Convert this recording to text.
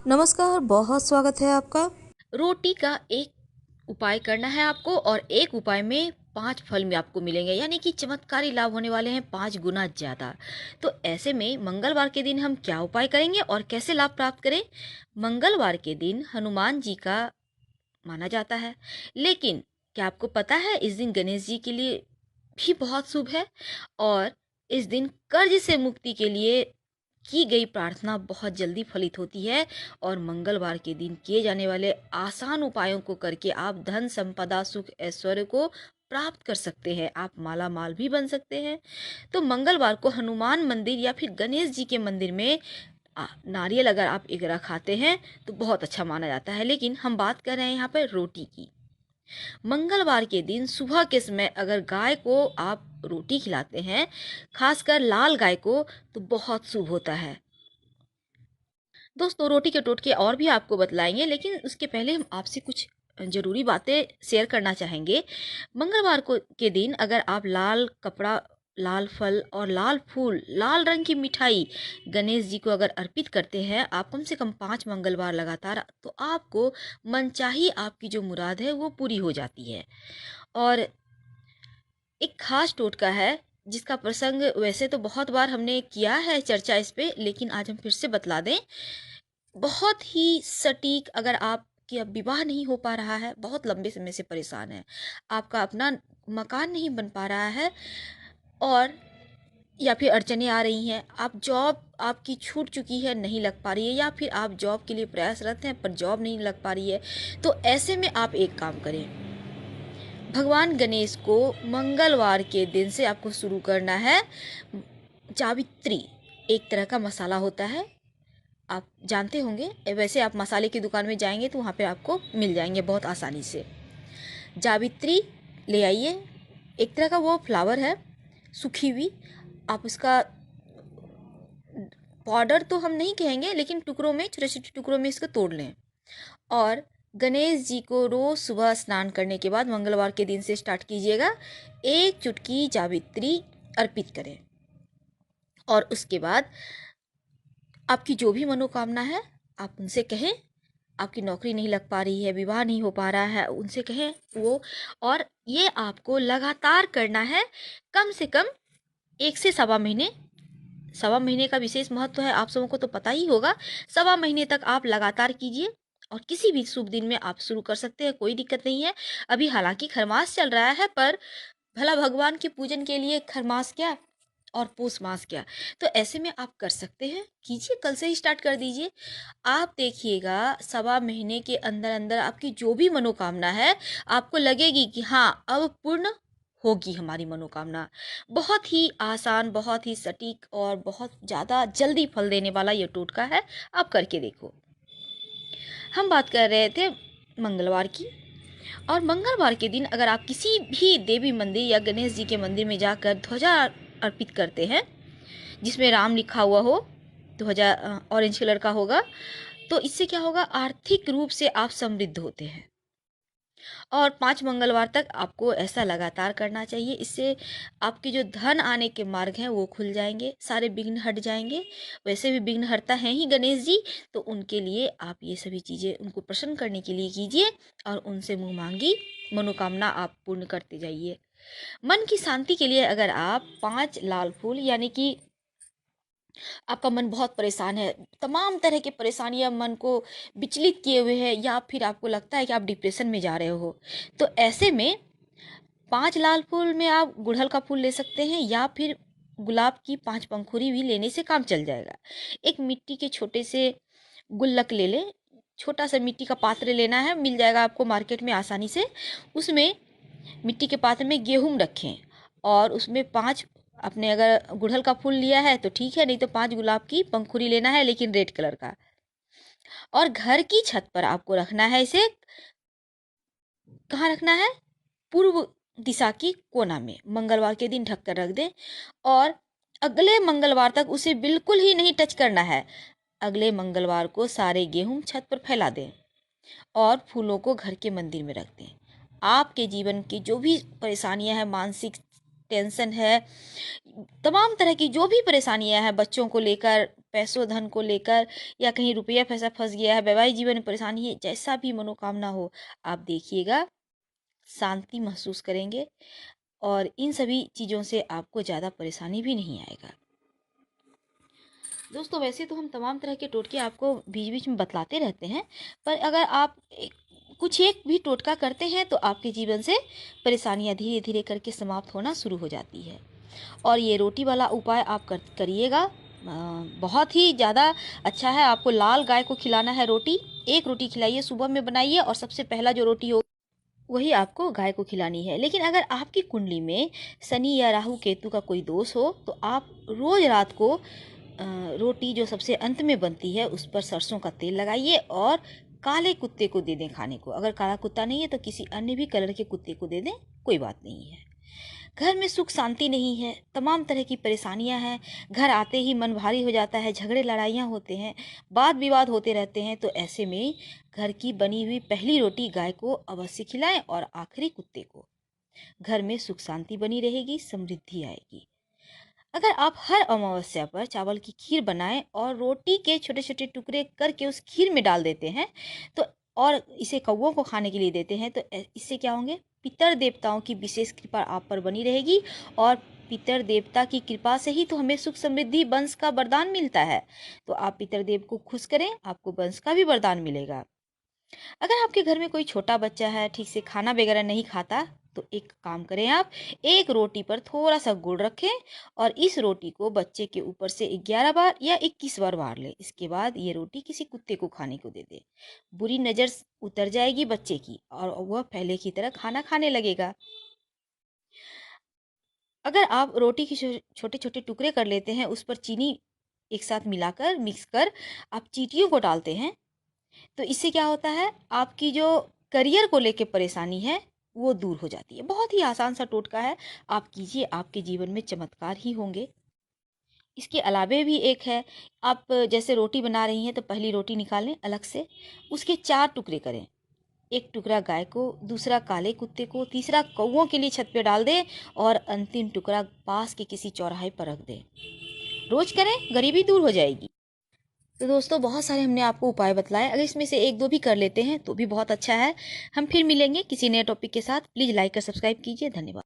नमस्कार, बहुत स्वागत है आपका। रोटी का एक उपाय करना है आपको और एक उपाय में 5 फल में आपको मिलेंगे, यानी कि चमत्कारी लाभ होने वाले हैं 5 गुना ज़्यादा। तो ऐसे में मंगलवार के दिन हम क्या उपाय करेंगे और कैसे लाभ प्राप्त करें? मंगलवार के दिन हनुमान जी का माना जाता है, लेकिन क्या आपको पता है इस दिन गणेश जी के लिए भी बहुत शुभ है और इस दिन कर्ज से मुक्ति के लिए की गई प्रार्थना बहुत जल्दी फलित होती है और मंगलवार के दिन किए जाने वाले आसान उपायों को करके आप धन संपदा सुख ऐश्वर्य को प्राप्त कर सकते हैं। आप माला माल भी बन सकते हैं। तो मंगलवार को हनुमान मंदिर या फिर गणेश जी के मंदिर में नारियल अगर आप एक रखाते हैं तो बहुत अच्छा माना जाता है। लेकिन हम बात कर रहे हैं यहाँ पर रोटी की। मंगलवार के दिन सुबह के समय अगर गाय को आप रोटी खिलाते हैं, खासकर लाल गाय को, तो बहुत शुभ होता है। दोस्तों, रोटी के टोटके और भी आपको बतलाएंगे, लेकिन उसके पहले हम आपसे कुछ ज़रूरी बातें शेयर करना चाहेंगे। मंगलवार को के दिन अगर आप लाल कपड़ा, लाल फल और लाल फूल, लाल रंग की मिठाई गणेश जी को अगर अर्पित करते हैं आप कम से कम 5 मंगलवार लगातार, तो आपको मनचाही आपकी जो मुराद है वो पूरी हो जाती है। और एक खास टोटका है जिसका प्रसंग वैसे तो बहुत बार हमने किया है चर्चा इस पे, लेकिन आज हम फिर से बतला दें। बहुत ही सटीक, अगर आपकी अब विवाह नहीं हो पा रहा है, बहुत लंबे समय से परेशान है, आपका अपना मकान नहीं बन पा रहा है, और या फिर अड़चने आ रही हैं, आप जॉब आपकी छूट चुकी है नहीं लग पा रही है, या फिर आप जॉब के लिए प्रयासरत हैं पर जॉब नहीं लग पा रही है, तो ऐसे में आप एक काम करें। भगवान गणेश को मंगलवार के दिन से आपको शुरू करना है। जावित्री एक तरह का मसाला होता है, आप जानते होंगे। वैसे आप मसाले की दुकान में जाएंगे तो वहाँ पे आपको मिल जाएंगे बहुत आसानी से। जावित्री ले आइए, एक तरह का वो फ्लावर है, सूखी हुई। आप उसका पाउडर तो हम नहीं कहेंगे, लेकिन टुकड़ों में, छोटे छोटे टुकड़ों में इसको तोड़ लें। और गणेश जी को रोज सुबह स्नान करने के बाद मंगलवार के दिन से स्टार्ट कीजिएगा, एक चुटकी जावित्री अर्पित करें। और उसके बाद आपकी जो भी मनोकामना है आप उनसे कहें। आपकी नौकरी नहीं लग पा रही है, विवाह नहीं हो पा रहा है, उनसे कहें वो। और ये आपको लगातार करना है, कम से कम 1 से 1.25 महीने। 1.25 महीने का विशेष महत्व है, आप सबों को तो पता ही होगा। 1.25 महीने तक आप लगातार कीजिए और किसी भी शुभ दिन में आप शुरू कर सकते हैं, कोई दिक्कत नहीं है। अभी हालांकि खरमास चल रहा है, पर भला भगवान के पूजन के लिए खरमास क्या और पूस मास क्या। तो ऐसे में आप कर सकते हैं, कीजिए, कल से ही स्टार्ट कर दीजिए। आप देखिएगा 1.25 महीने के अंदर अंदर आपकी जो भी मनोकामना है, आपको लगेगी कि हाँ अब पूर्ण होगी हमारी मनोकामना। बहुत ही आसान, बहुत ही सटीक और बहुत ज़्यादा जल्दी फल देने वाला ये टोटका है, आप करके देखो। हम बात कर रहे थे मंगलवार की। और मंगलवार के दिन अगर आप किसी भी देवी मंदिर या गणेश जी के मंदिर में जाकर ध्वजा अर्पित करते हैं जिसमें राम लिखा हुआ हो, ध्वजा ऑरेंज कलर का होगा, तो इससे क्या होगा, आर्थिक रूप से आप समृद्ध होते हैं। और 5 मंगलवार तक आपको ऐसा लगातार करना चाहिए, इससे आपके जो धन आने के मार्ग हैं वो खुल जाएंगे, सारे विघ्न हट जाएंगे। वैसे भी विघ्नहर्ता हैं ही गणेश जी, तो उनके लिए आप ये सभी चीज़ें उनको प्रसन्न करने के लिए कीजिए और उनसे मुँह मांगी मनोकामना आप पूर्ण करते जाइए। मन की शांति के लिए अगर आप 5 लाल फूल, यानी कि आपका मन बहुत परेशान है, तमाम तरह की परेशानियां मन को विचलित किए हुए हैं, या फिर आपको लगता है कि आप डिप्रेशन में जा रहे हो, तो ऐसे में 5 लाल फूल में आप गुड़हल का फूल ले सकते हैं, या फिर गुलाब की 5 पंखुड़ी भी लेने से काम चल जाएगा। एक मिट्टी के छोटे से गुल्लक ले लें, छोटा सा मिट्टी का पात्र लेना है, मिल जाएगा आपको मार्केट में आसानी से। उसमें मिट्टी के पात्र में गेहूं रखें और उसमें 5, अपने अगर गुड़हल का फूल लिया है तो ठीक है, नहीं तो 5 गुलाब की पंखुड़ी लेना है, लेकिन रेड कलर का। और घर की छत पर आपको रखना है इसे। कहाँ रखना है? पूर्व दिशा की कोना में मंगलवार के दिन ढक कर रख दें। और अगले मंगलवार तक उसे बिल्कुल ही नहीं टच करना है। अगले मंगलवार को सारे गेहूं छत पर फैला दें और फूलों को घर के मंदिर में रख दें। आपके जीवन की जो भी परेशानियां हैं, मानसिक टेंशन है, तमाम तरह की जो भी परेशानियां हैं, बच्चों को लेकर पैसों धन को लेकर या कहीं रुपया पैसा फंस गया है, वैवाहिक जीवन में परेशानी है, जैसा भी मनोकामना हो, आप देखिएगा शांति महसूस करेंगे और इन सभी चीज़ों से आपको ज़्यादा परेशानी भी नहीं आएगा। दोस्तों वैसे तो हम तमाम तरह के टोटके आपको बीच बीच में बतलाते रहते हैं, पर अगर आप कुछ एक भी टोटका करते हैं तो आपके जीवन से परेशानियां धीरे धीरे करके समाप्त होना शुरू हो जाती है। और ये रोटी वाला उपाय आप करिएगा, बहुत ही ज़्यादा अच्छा है। आपको लाल गाय को खिलाना है रोटी, एक रोटी खिलाइए, सुबह में बनाइए और सबसे पहला जो रोटी हो वही आपको गाय को खिलानी है। लेकिन अगर आपकी कुंडली में शनि या राहु केतु का कोई दोष हो तो आप रोज़ रात को रोटी जो सबसे अंत में बनती है उस पर सरसों का तेल लगाइए और काले कुत्ते को दे दें खाने को। अगर काला कुत्ता नहीं है तो किसी अन्य भी कलर के कुत्ते को दे दें, कोई बात नहीं है। घर में सुख शांति नहीं है, तमाम तरह की परेशानियां हैं, घर आते ही मन भारी हो जाता है, झगड़े लड़ाइयाँ होते हैं, वाद विवाद होते रहते हैं, तो ऐसे में घर की बनी हुई पहली रोटी गाय को अवश्य खिलाएं और आखिरी कुत्ते को। घर में सुख शांति बनी रहेगी, समृद्धि आएगी। अगर आप हर अमावस्या पर चावल की खीर बनाएं और रोटी के छोटे छोटे टुकड़े करके उस खीर में डाल देते हैं तो और इसे कौवों को खाने के लिए देते हैं तो इससे क्या होंगे, पितर देवताओं की विशेष कृपा आप पर बनी रहेगी। और पितर देवता की कृपा से ही तो हमें सुख समृद्धि वंश का वरदान मिलता है। तो आप पितर देव को खुश करें, आपको वंश का भी वरदान मिलेगा। अगर आपके घर में कोई छोटा बच्चा है, ठीक से खाना वगैरह नहीं खाता, तो एक काम करें, आप एक रोटी पर थोड़ा सा गुड़ रखें और इस रोटी को बच्चे के ऊपर से 11 बार या 21 बार वार लें। इसके बाद ये रोटी किसी कुत्ते को खाने को दे दे। बुरी नज़र उतर जाएगी बच्चे की और वह पहले की तरह खाना खाने लगेगा। अगर आप रोटी के छोटे छोटे टुकड़े कर लेते हैं, उस पर चीनी एक साथ मिलाकर मिक्स कर आप चींटियों को डालते हैं, तो इससे क्या होता है, आपकी जो करियर को लेके परेशानी है वो दूर हो जाती है। बहुत ही आसान सा टोटका है, आप कीजिए, आपके जीवन में चमत्कार ही होंगे। इसके अलावे भी एक है, आप जैसे रोटी बना रही हैं तो पहली रोटी निकालें अलग से, उसके 4 टुकड़े करें, एक टुकड़ा गाय को, दूसरा काले कुत्ते को, तीसरा कौवों के लिए छत पे डाल दें और अंतिम टुकड़ा पास के किसी चौराहे पर रख दें। रोज करें, गरीबी दूर हो जाएगी। तो दोस्तों बहुत सारे हमने आपको उपाय बतलाए, अगर इसमें से एक दो भी कर लेते हैं तो भी बहुत अच्छा है। हम फिर मिलेंगे किसी नए टॉपिक के साथ। प्लीज़ लाइक और सब्सक्राइब कीजिए। धन्यवाद।